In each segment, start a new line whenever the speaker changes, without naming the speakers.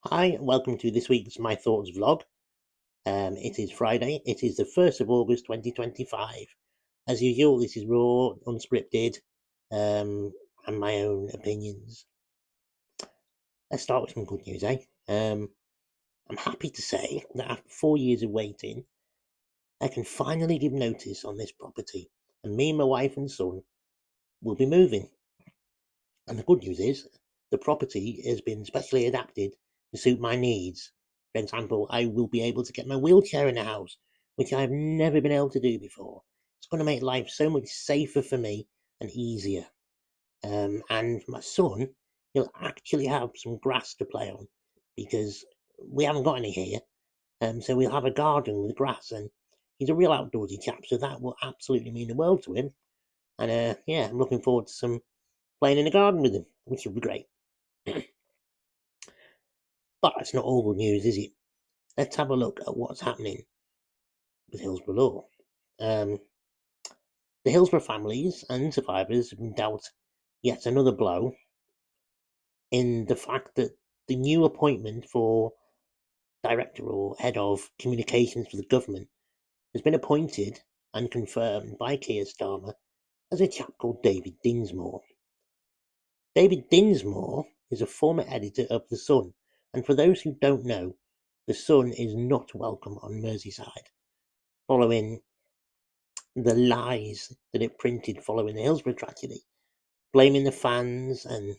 Hi, and welcome to this week's My Thoughts vlog. It is Friday. It is the 1st of August 2025. As usual, this is raw, unscripted, and my own opinions. Let's start with some good news, eh? I'm happy to say that after 4 years of waiting, I can finally give notice on this property, and me and my wife and son will be moving. And the good news is, the property has been specially adapted to suit my needs. For example, I will be able to get my wheelchair in the house, which I have never been able to do before. It's going to make life so much safer for me and easier. And my son, he'll actually have some grass to play on because we haven't got any here. So we'll have a garden with grass, and he's a real outdoorsy chap, so that will absolutely mean the world to him. And yeah, I'm looking forward to some playing in the garden with him, which will be great. But it's not all good news, is it? Let's have a look at what's happening with Hillsborough Law. Um, the Hillsborough families and survivors have been dealt yet another blow in the fact that the new appointment for director or head of communications for the government has been appointed and confirmed by Keir Starmer as a chap called David Dinsmore. David Dinsmore is a former editor of The Sun, and for those who don't know, The Sun is not welcome on Merseyside, following the lies that it printed following the Hillsborough tragedy, blaming the fans and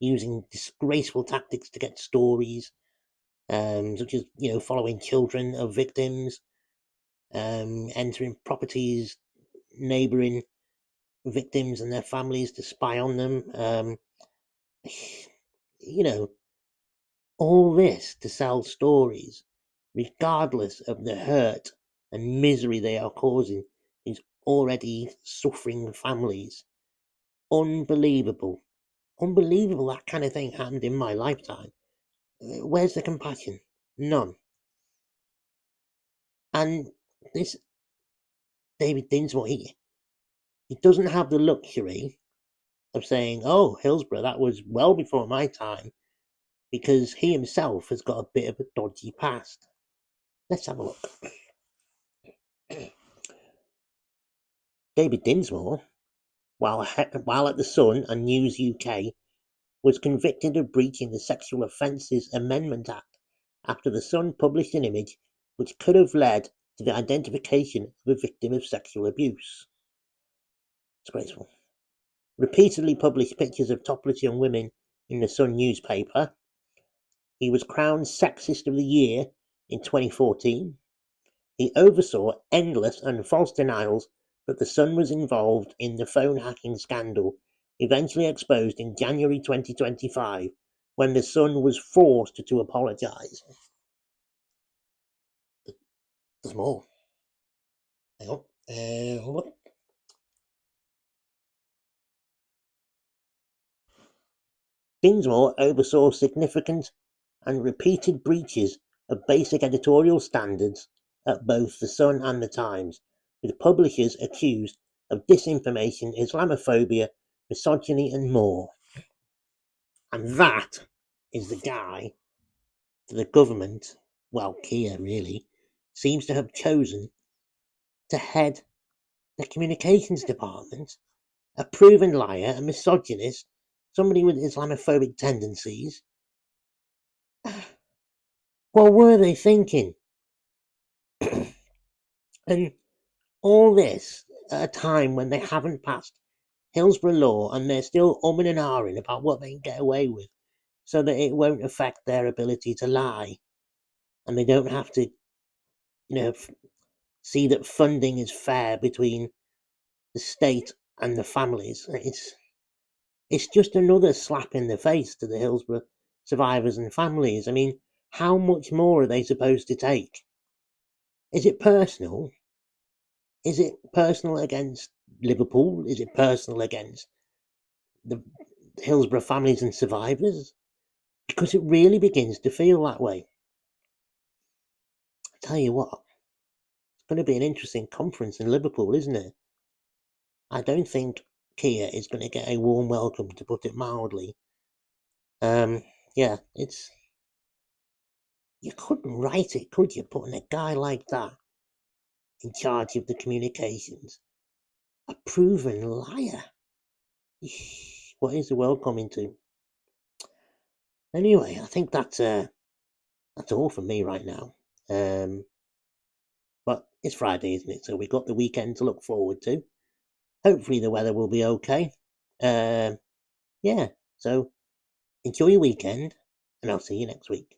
using disgraceful tactics to get stories, such as following children of victims, entering properties neighbouring victims and their families to spy on them. You know, all this to sell stories, regardless of the hurt and misery they are causing these already suffering families. Unbelievable. Unbelievable that kind of thing happened in my lifetime. Where's the compassion? None. And this David Dinsmore, he doesn't have the luxury of saying, oh, Hillsborough, that was well before my time, because he himself has got a bit of a dodgy past. Let's have a look. David Dinsmore, while at the Sun and News UK, was convicted of breaching the Sexual Offences Amendment Act after the Sun published an image which could have led to the identification of a victim of sexual abuse. Disgraceful. Repeatedly published pictures of topless young women in the Sun newspaper. He was crowned Sexist of the Year in 2014. He oversaw endless and false denials that the Sun was involved in the phone hacking scandal, eventually exposed in January 2025, when the Sun was forced to apologise. There's more. Hang on. Hold on. Dinsmore oversaw significant and repeated breaches of basic editorial standards at both The Sun and The Times, with publishers accused of disinformation, Islamophobia, misogyny, and more. And that is the guy that the government, well, Keir really, seems to have chosen to head the communications department. A proven liar, a misogynist, somebody with Islamophobic tendencies. What were they thinking? And all this at a time when they haven't passed Hillsborough Law and they're still umming and ahhing about what they can get away with so that it won't affect their ability to lie and they don't have to, see that funding is fair between the state and the families. It's just another slap in the face to the Hillsborough survivors and families. I mean, how much more are they supposed to take? Is it personal? Is it personal against Liverpool? Is it personal against the Hillsborough families and survivors? Because it really begins to feel that way. I tell you what, it's going to be an interesting conference in Liverpool, isn't it? I don't think Kia is going to get a warm welcome, to put it mildly. Yeah, it's You couldn't write it, could you, putting a guy like that in charge of the communications? A proven liar. What is the world coming to? Anyway, I think that's all from me right now. But it's Friday, isn't it? So we've got the weekend to look forward to. Hopefully the weather will be okay. Yeah, so enjoy your weekend, and I'll see you next week.